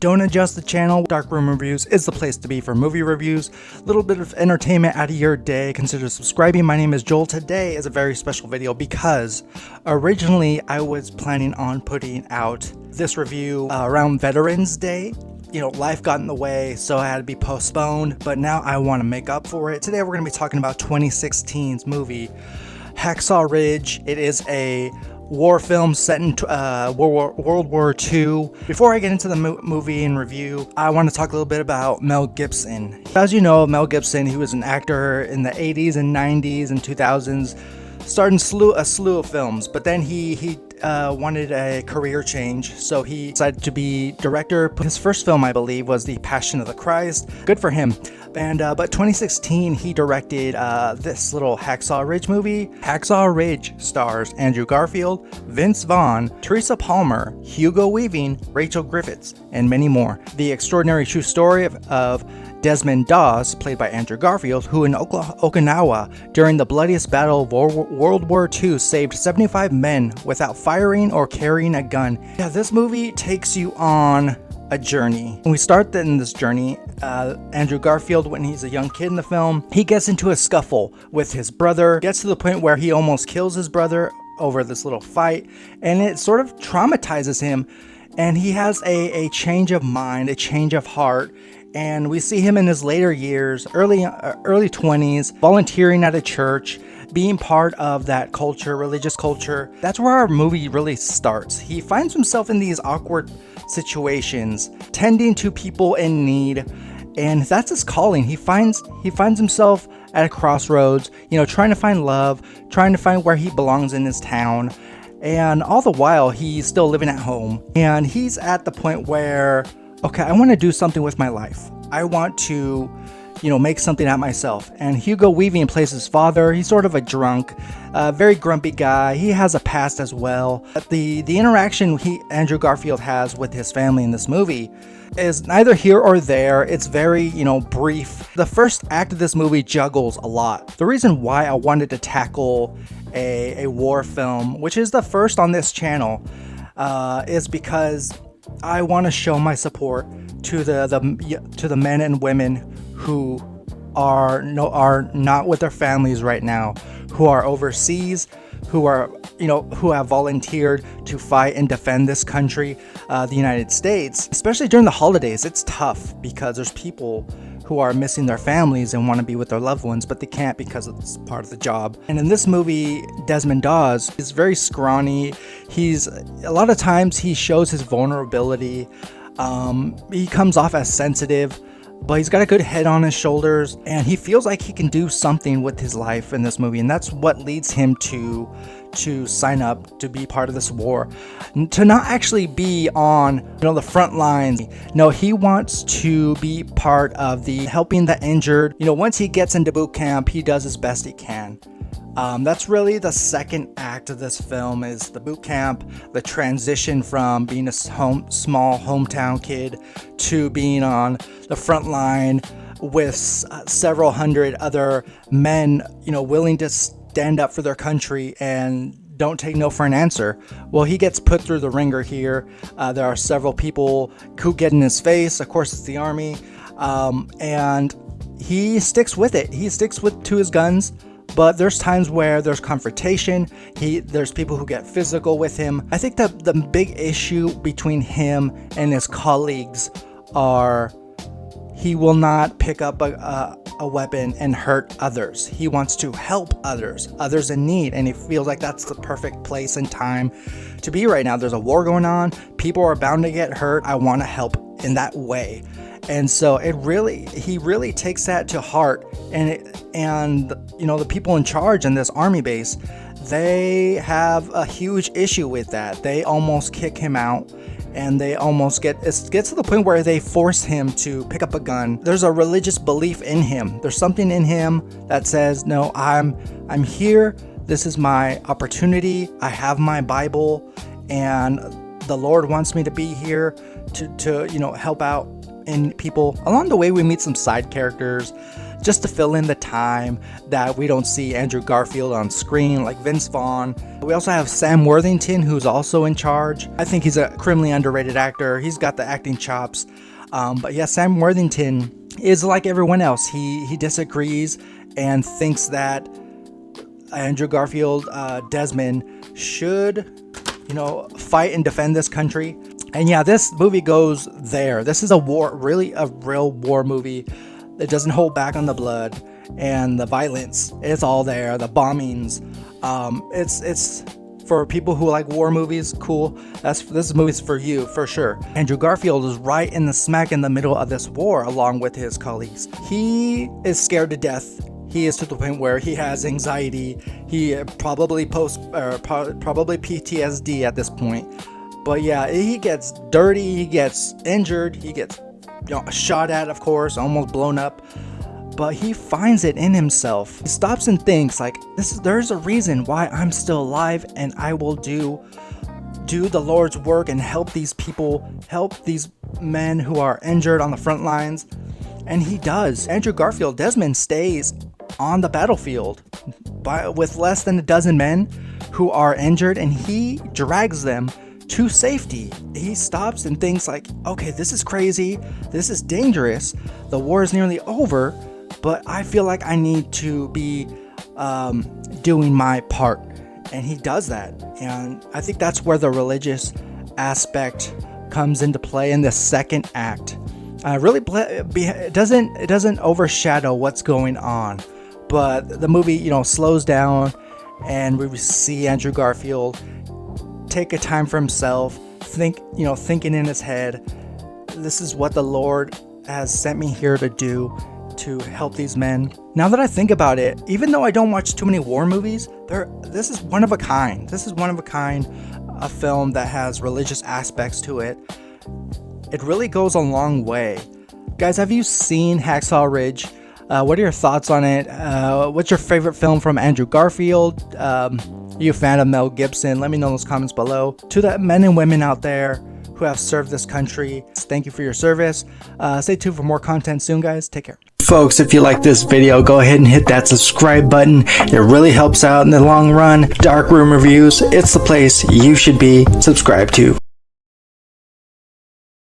Don't adjust the channel. Dark Room Reviews is the place to be for movie reviews. A little bit of entertainment out of your day. Consider subscribing. My name is Joel. Today is a very special video because originally I was planning on putting out this review around Veterans Day. You know, life got in the way, so it had to be postponed, but now I want to make up for it. Today we're going to be talking about 2016's movie, Hacksaw Ridge. It is a war film set in World War II. Before I get into the movie and review, I want to talk a little bit about Mel Gibson. As you know, Mel Gibson, he was an actor in the 80s and 90s and 2000s, starting a slew of films, but then he wanted a career change, so he decided to be director. His first film, I believe, was The Passion of the Christ. Good for him. And but 2016, he directed this little Hacksaw Ridge movie. Hacksaw Ridge stars Andrew Garfield, Vince Vaughn, Teresa Palmer, Hugo Weaving, Rachel Griffiths, and many more. The extraordinary true story of Desmond T, played by Andrew Garfield, who in Okinawa during the bloodiest battle of World War II saved 75 men without firing or carrying a gun. Yeah, this movie takes you on a journey. When we start in this journey, Andrew Garfield, when he's a young kid in the film, he gets into a scuffle with his brother, gets to the point where he almost kills his brother over this little fight, and it sort of traumatizes him, and he has a change of mind, a change of heart. And we see him in his later years, early 20s, volunteering at a church, being part of that culture, religious culture. That's where our movie really starts. He finds himself in these awkward situations, tending to people in need, and that's his calling. He finds himself at a crossroads, you know, trying to find love, trying to find where he belongs in his town, and all the while he's still living at home. And he's at the point where, okay, I want to do something with my life. I want to, you know, make something out of myself. And Hugo Weaving plays his father. He's sort of a drunk, very grumpy guy. He has a past as well. But the interaction Andrew Garfield has with his family in this movie is neither here or there. It's very, you know, brief. The first act of this movie juggles a lot. The reason why I wanted to tackle a war film, which is the first on this channel, is because I want to show my support to the men and women who are not with their families right now, who are overseas, who have volunteered to fight and defend this country, the United States. Especially during the holidays, it's tough because there's people who are missing their families and want to be with their loved ones, but they can't because it's part of the job. And in this movie, Desmond T is very scrawny. A lot of times he shows his vulnerability. He comes off as sensitive, but he's got a good head on his shoulders, and he feels like he can do something with his life in this movie, and that's what leads him to sign up to be part of this war, to not actually be on, you know, the front lines. No, he wants to be part of the helping the injured. You know, once he gets into boot camp, he does as best he can. That's really the second act of this film, is the boot camp, the transition from being a small hometown kid to being on the front line with several hundred other men, you know, willing to stand up for their country and don't take no for an answer. Well, he gets put through the ringer here. There are several people who get in his face. Of course, it's the army, and he sticks with it. He sticks to his guns. But there's times where there's confrontation. There's people who get physical with him. I think that the big issue between him and his colleagues are he will not pick up a weapon and hurt others. He wants to help others in need, and he feels like that's the perfect place and time to be right now. There's a war going on. People are bound to get hurt. I want to help in that way. And so he really takes that to heart, and you know, the people in charge in this army base, they have a huge issue with that. They almost kick him out, and they almost get to the point where they force him to pick up a gun. There's a religious belief in him. There's something in him that says, no, I'm here. This is my opportunity. I have my Bible, and the Lord wants me to be here to you know, help out in people. Along the way, we meet some side characters. just to fill in the time that we don't see Andrew Garfield on screen like Vince Vaughn. We also have Sam Worthington, who's also in charge. I think he's a criminally underrated actor. He's got the acting chops. But yeah, Sam Worthington is like everyone else. He disagrees and thinks that Andrew Garfield, Desmond, should, fight and defend this country. And yeah, this movie goes there. This is a real war movie. It doesn't hold back on the blood and the violence. It's all there. The bombings. It's for people who like war movies. Cool. This movie's for you for sure. Andrew Garfield is right in the smack in the middle of this war, along with his colleagues. He is scared to death. He is to the point where he has anxiety. He probably PTSD at this point. But yeah, he gets dirty. He gets injured. He gets shot at, of course, almost blown up. But he finds it in himself. He stops and thinks like, there's a reason why I'm still alive, and I will do the Lord's work and help these people, help these men who are injured on the front lines. And he does. Andrew Garfield, Desmond, stays on the battlefield with less than a dozen men who are injured, and he drags them to safety. He stops and thinks like, okay, this is crazy. This is dangerous. The war is nearly over, but I feel like I need to be doing my part. And he does that. And I think that's where the religious aspect comes into play in the second act. It doesn't overshadow what's going on, but the movie, slows down, and we see Andrew Garfield take a time for himself, thinking in his head, this is what the Lord has sent me here to do, to help these men. Now that I think about it, even though I don't watch too many war movies, this is one of a kind. This is one of a kind, a film that has religious aspects to it. It really goes a long way. Guys, have you seen Hacksaw Ridge? What are your thoughts on it? What's your favorite film from Andrew Garfield? Are you a fan of Mel Gibson? Let me know in those comments below. To the men and women out there who have served this country, thank you for your service. Stay tuned for more content soon, guys. Take care. Folks, if you like this video, go ahead and hit that subscribe button. It really helps out in the long run. Dark Room Reviews, it's the place you should be subscribed to.